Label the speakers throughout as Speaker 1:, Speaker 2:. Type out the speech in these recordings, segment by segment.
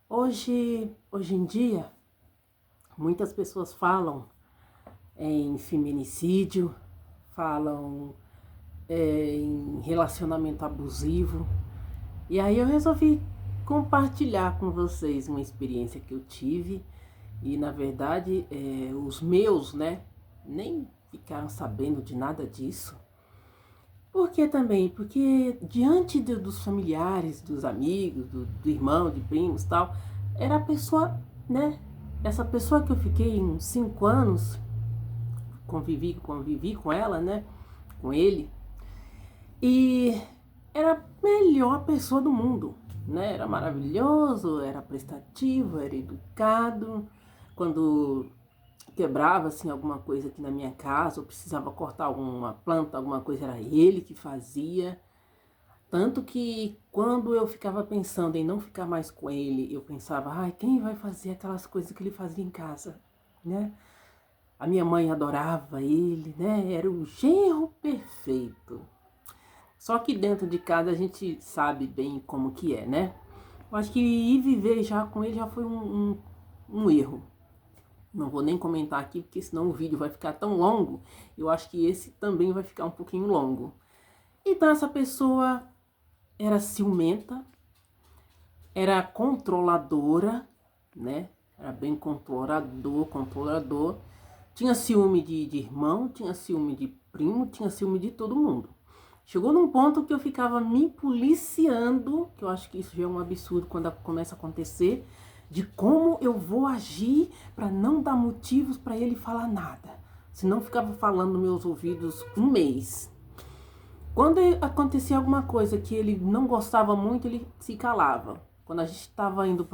Speaker 1: Hoje em dia, muitas pessoas falam em feminicídio, falam em relacionamento abusivo. E aí eu resolvi compartilhar com vocês uma experiência que eu tive. E na verdade, os meus, né, nem ficaram sabendo de nada disso. Por que também? Porque diante dos familiares, dos amigos, do irmão, de primos e tal, era a pessoa, né? Essa pessoa que eu fiquei uns 5 anos, convivi com ela, né? Com ele. E era a melhor pessoa do mundo, né? Era maravilhoso, era prestativo, era educado. Quando quebrava assim alguma coisa aqui na minha casa, ou precisava cortar alguma planta, alguma coisa, era ele que fazia. Tanto que quando eu ficava pensando em não ficar mais com ele, eu pensava, ai, quem vai fazer aquelas coisas que ele fazia em casa, né? A minha mãe adorava ele, né? Era o genro perfeito. Só que dentro de casa a gente sabe bem como que é, né? Eu acho que ir viver já com ele já foi um erro. Não vou nem comentar aqui, porque senão o vídeo vai ficar tão longo. Eu acho que esse também vai ficar um pouquinho longo. Então essa pessoa era ciumenta, era controladora, né? Era bem controlador. Tinha ciúme de irmão, tinha ciúme de primo, tinha ciúme de todo mundo. Chegou num ponto que eu ficava me policiando, que eu acho que isso já é um absurdo quando começa a acontecer, de como eu vou agir para não dar motivos para ele falar nada. Senão ficava falando nos meus ouvidos um mês. Quando acontecia alguma coisa que ele não gostava muito, ele se calava. Quando a gente estava indo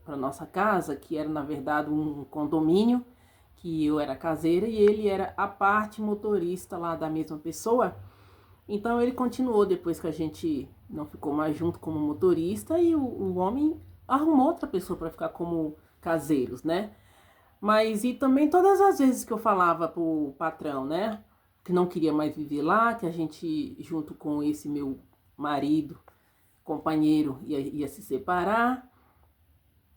Speaker 1: para nossa casa, que era na verdade um condomínio, que eu era caseira e ele era a parte motorista lá da mesma pessoa, então ele continuou depois que a gente não ficou mais junto como motorista e o homem arrumou outra pessoa para ficar como caseiros, né? Mas e também todas as vezes que eu falava pro patrão, né, que não queria mais viver lá, que a gente junto com esse meu marido, companheiro, ia se separar.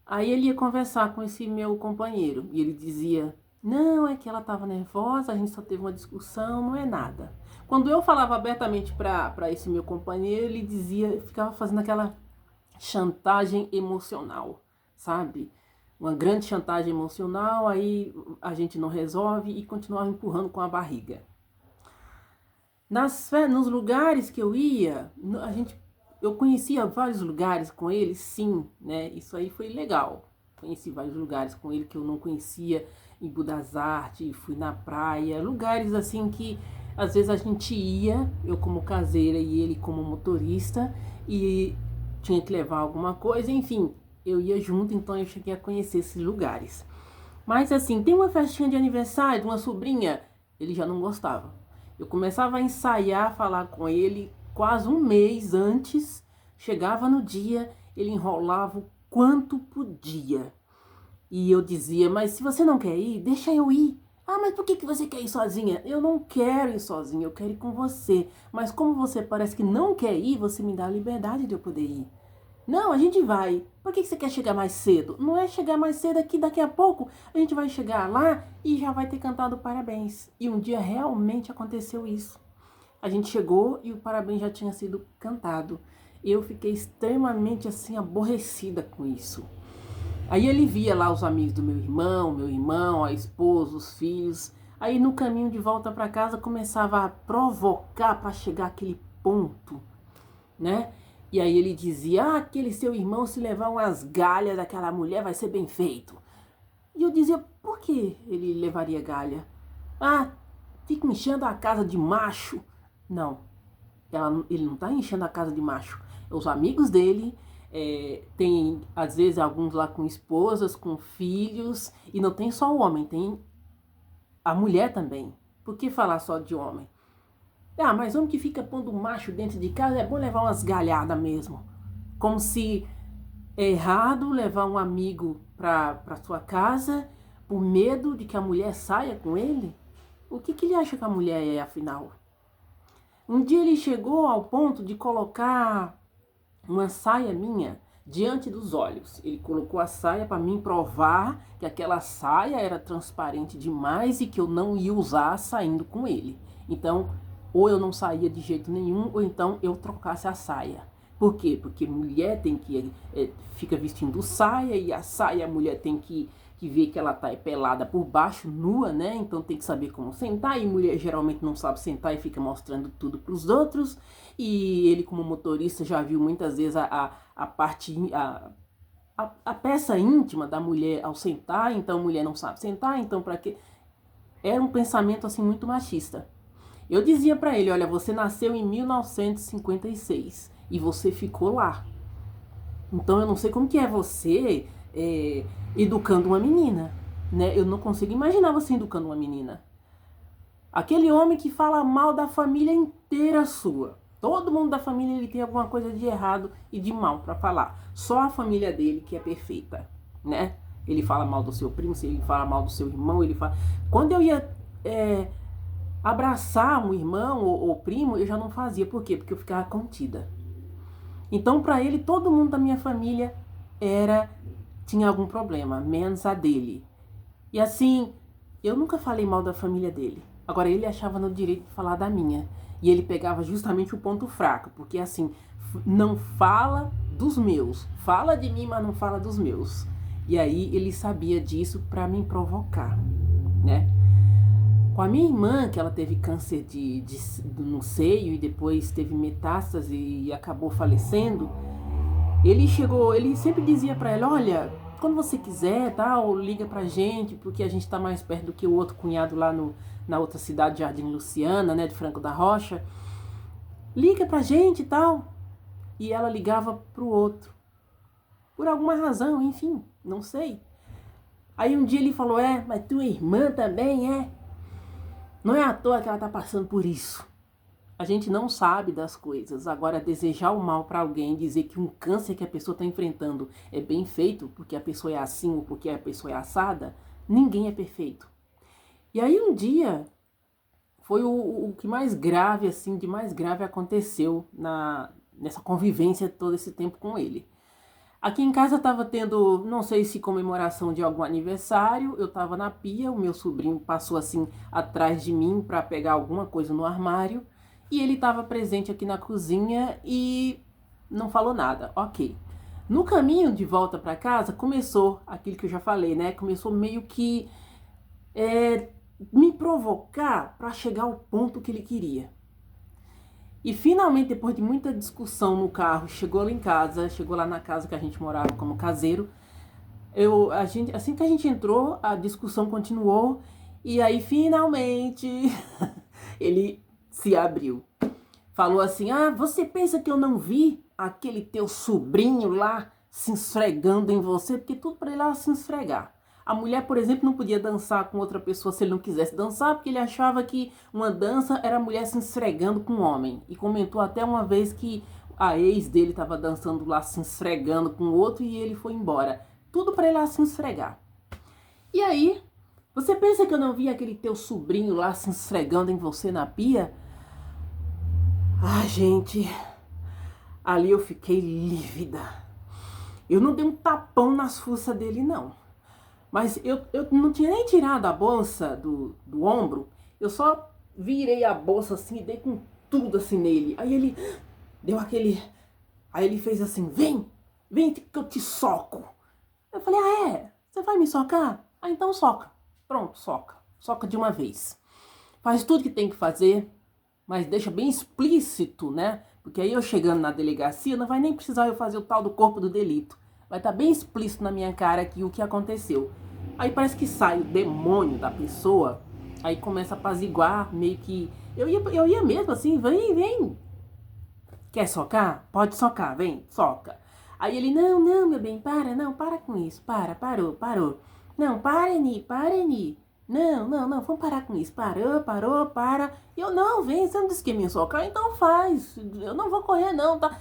Speaker 1: Aí ele ia conversar com esse meu companheiro e ele dizia: não, é que ela estava nervosa, a gente só teve uma discussão, não é nada. Quando eu falava abertamente para esse meu companheiro, ele dizia, ficava fazendo aquela chantagem emocional, sabe? Uma grande chantagem emocional, aí a gente não resolve e continuava empurrando com a barriga. Nos lugares que eu ia, eu conhecia vários lugares com ele, sim, né? Isso aí foi legal. Conheci vários lugares com ele que eu não conhecia, em Budas Artes, fui na praia, lugares assim que às vezes a gente ia, eu como caseira e ele como motorista, e tinha que levar alguma coisa, enfim, eu ia junto, então eu cheguei a conhecer esses lugares. Mas assim, tem uma festinha de aniversário de uma sobrinha, ele já não gostava. Eu começava a ensaiar, falar com ele quase um mês antes. Chegava no dia, ele enrolava o quanto podia. E eu dizia, mas se você não quer ir, deixa eu ir. Ah, mas por que você quer ir sozinha? Eu não quero ir sozinha, eu quero ir com você. Mas como você parece que não quer ir, você me dá a liberdade de eu poder ir. Não, a gente vai. Por que você quer chegar mais cedo? Não é chegar mais cedo aqui, daqui a pouco a gente vai chegar lá e já vai ter cantado parabéns. E um dia realmente aconteceu isso. A gente chegou e o parabéns já tinha sido cantado. Eu fiquei extremamente assim aborrecida com isso. Aí ele via lá os amigos do meu irmão, a esposa, os filhos. Aí no caminho de volta para casa começava a provocar para chegar àquele ponto, né? E aí ele dizia, ah, aquele seu irmão se levar umas galhas daquela mulher vai ser bem feito. E eu dizia, por que ele levaria galha? Ah, fica enchendo a casa de macho. Não, ele não está enchendo a casa de macho. Os amigos dele, tem às vezes alguns lá com esposas, com filhos, e não tem só o homem, tem a mulher também. Por que falar só de homem? Ah, mas homem que fica pondo macho dentro de casa é bom levar umas galhadas mesmo. Como se é errado levar um amigo para sua casa por medo de que a mulher saia com ele. O que ele acha que a mulher é, afinal? Um dia ele chegou ao ponto de colocar uma saia minha diante dos olhos. Ele colocou a saia para mim provar que aquela saia era transparente demais e que eu não ia usar saindo com ele. Então, ou eu não saía de jeito nenhum, ou então eu trocasse a saia. Por quê? Porque mulher tem que fica vestindo saia, e a saia a mulher tem que ver que ela tá pelada por baixo, nua, né? Então tem que saber como sentar, e mulher geralmente não sabe sentar e fica mostrando tudo pros outros. E ele, como motorista, já viu muitas vezes a parte, a peça íntima da mulher ao sentar, então a mulher não sabe sentar, então para quê? Era um pensamento assim muito machista. Eu dizia para ele, olha, você nasceu em 1956 e você ficou lá. Então eu não sei como que é você educando uma menina, né? Eu não consigo imaginar você educando uma menina. Aquele homem que fala mal da família inteira sua. Todo mundo da família ele tem alguma coisa de errado e de mal para falar. Só a família dele que é perfeita, né? Ele fala mal do seu primo, ele fala mal do seu irmão, ele fala... Quando eu ia abraçar um irmão ou primo, eu já não fazia. Por quê? Porque eu ficava contida. Então, para ele, todo mundo da minha família tinha algum problema, menos a dele. E assim, eu nunca falei mal da família dele. Agora, ele achava no direito de falar da minha. E ele pegava justamente o ponto fraco, porque assim, não fala dos meus. Fala de mim, mas não fala dos meus. E aí, ele sabia disso para me provocar, né? Com a minha irmã, que ela teve câncer no seio e depois teve metástase e acabou falecendo, ele sempre dizia para ela, olha, quando você quiser, tal, liga pra gente, porque a gente tá mais perto do que o outro cunhado lá na outra cidade, Jardim Luciana, né, de Franco da Rocha. Liga pra gente e tal. E ela ligava pro outro. Por alguma razão, enfim, não sei. Aí um dia ele falou, mas tua irmã também é? Não é à toa que ela tá passando por isso. A gente não sabe das coisas. Agora, desejar o mal para alguém, dizer que um câncer que a pessoa está enfrentando é bem feito, porque a pessoa é assim ou porque a pessoa é assada, ninguém é perfeito. E aí um dia, foi o que mais grave, assim, de mais grave aconteceu nessa convivência todo esse tempo com ele. Aqui em casa estava tendo, não sei se comemoração de algum aniversário, eu estava na pia, o meu sobrinho passou assim atrás de mim para pegar alguma coisa no armário, e ele estava presente aqui na cozinha e não falou nada, ok. No caminho de volta para casa, começou aquilo que eu já falei, né? Começou meio que me provocar para chegar ao ponto que ele queria. E finalmente, depois de muita discussão no carro, chegou lá na casa que a gente morava como caseiro. Assim que a gente entrou, a discussão continuou. E aí, finalmente, ele se abriu. Falou assim, você pensa que eu não vi aquele teu sobrinho lá se esfregando em você? Porque tudo para ele era se esfregar. A mulher, por exemplo, não podia dançar com outra pessoa se ele não quisesse dançar, porque ele achava que uma dança era a mulher se esfregando com um homem. E comentou até uma vez que a ex dele estava dançando lá, se esfregando com outro, e ele foi embora. Tudo para ele lá se esfregar. E aí, você pensa que eu não vi aquele teu sobrinho lá se esfregando em você na pia? Gente, ali eu fiquei lívida. Eu não dei um tapão nas fuças dele, não. Mas eu não tinha nem tirado a bolsa do ombro. Eu só virei a bolsa assim e dei com tudo assim nele. Aí ele deu aquele... Aí ele fez assim, vem que eu te soco. Eu falei, você vai me socar? Então soca. Pronto, soca. Soca de uma vez. Faz tudo que tem que fazer, mas deixa bem explícito, né? Porque aí eu chegando na delegacia, não vai nem precisar eu fazer o tal do corpo do delito. Vai estar bem explícito na minha cara aqui o que aconteceu. Aí parece que sai o demônio da pessoa. Aí começa a apaziguar, meio que... Eu ia mesmo assim, vem. Quer socar? Pode socar, vem, soca. Aí ele, não, meu bem, para com isso. Parou. Não, para, Eni. Não, vamos parar com isso. Parou. Eu, não, vem, você não disse que ia me socar? Então faz. Eu não vou correr não, tá?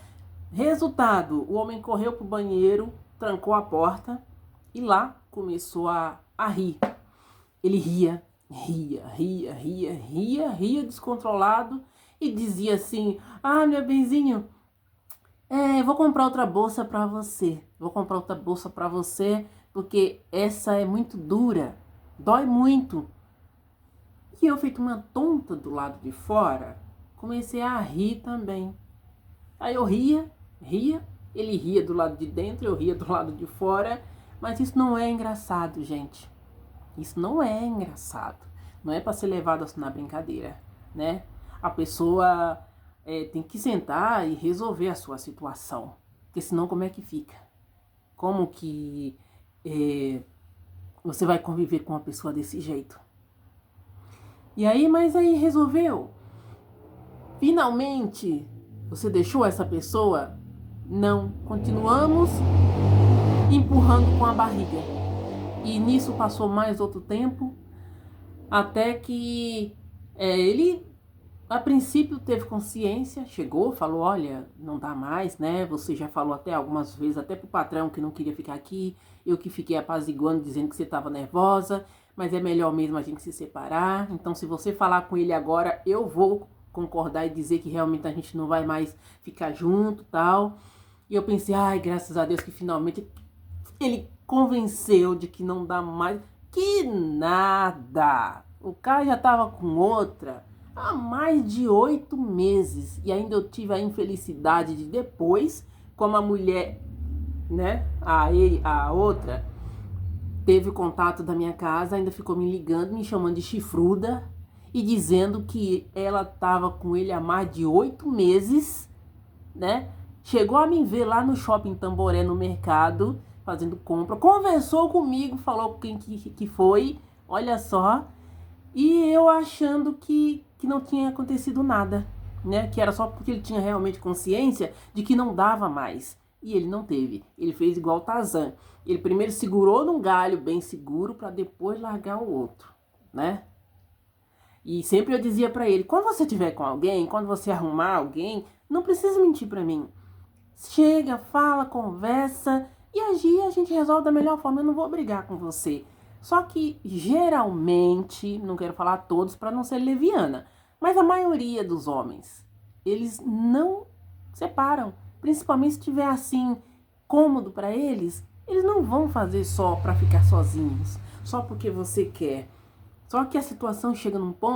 Speaker 1: Resultado, o homem correu pro banheiro, trancou a porta e lá começou a rir. Ele ria descontrolado e dizia assim, meu benzinho, Vou comprar outra bolsa pra você. Vou comprar outra bolsa pra você, porque essa é muito dura. Dói muito. E eu, feito uma tonta do lado de fora, comecei a rir também. Aí eu ria, ele ria do lado de dentro, eu ria do lado de fora. Mas isso não é engraçado, gente. Isso não é engraçado. Não é para ser levado assim na brincadeira, né? A pessoa tem que sentar e resolver a sua situação. Porque senão como é que fica? Como que você vai conviver com uma pessoa desse jeito? E aí, mas aí resolveu. Finalmente, você deixou essa pessoa? Não. Continuamos empurrando com a barriga. E nisso passou mais outro tempo, até que ele, a princípio, teve consciência, chegou, falou, olha, não dá mais, né? Você já falou até algumas vezes, até pro patrão que não queria ficar aqui, eu que fiquei apaziguando, dizendo que você estava nervosa, mas é melhor mesmo a gente se separar. Então, se você falar com ele agora, eu vou concordar e dizer que realmente a gente não vai mais ficar junto, tal. E eu pensei, ai, graças a Deus que finalmente ele convenceu de que não dá mais. Que nada! O cara já tava com outra há mais de 8 meses. E ainda eu tive a infelicidade de depois, como a mulher, né, a outra, teve o contato da minha casa, ainda ficou me ligando, me chamando de chifruda e dizendo que ela tava com ele há mais de 8 meses, né? Chegou a me ver lá no shopping Tamboré, no mercado, fazendo compra, conversou comigo, falou quem que foi, olha só, e eu achando que não tinha acontecido nada, né? Que era só porque ele tinha realmente consciência de que não dava mais. E ele não teve. Ele fez igual Tarzan. Ele primeiro segurou num galho bem seguro para depois largar o outro, né? E sempre eu dizia para ele, quando você estiver com alguém, quando você arrumar alguém, não precisa mentir para mim. Chega, fala, conversa e agir, a gente resolve da melhor forma. Eu não vou brigar com você. Só que geralmente, não quero falar todos para não ser leviana, mas a maioria dos homens, eles não separam. Principalmente se tiver assim cômodo para eles, eles não vão fazer só para ficar sozinhos, só porque você quer. Só que a situação chega num ponto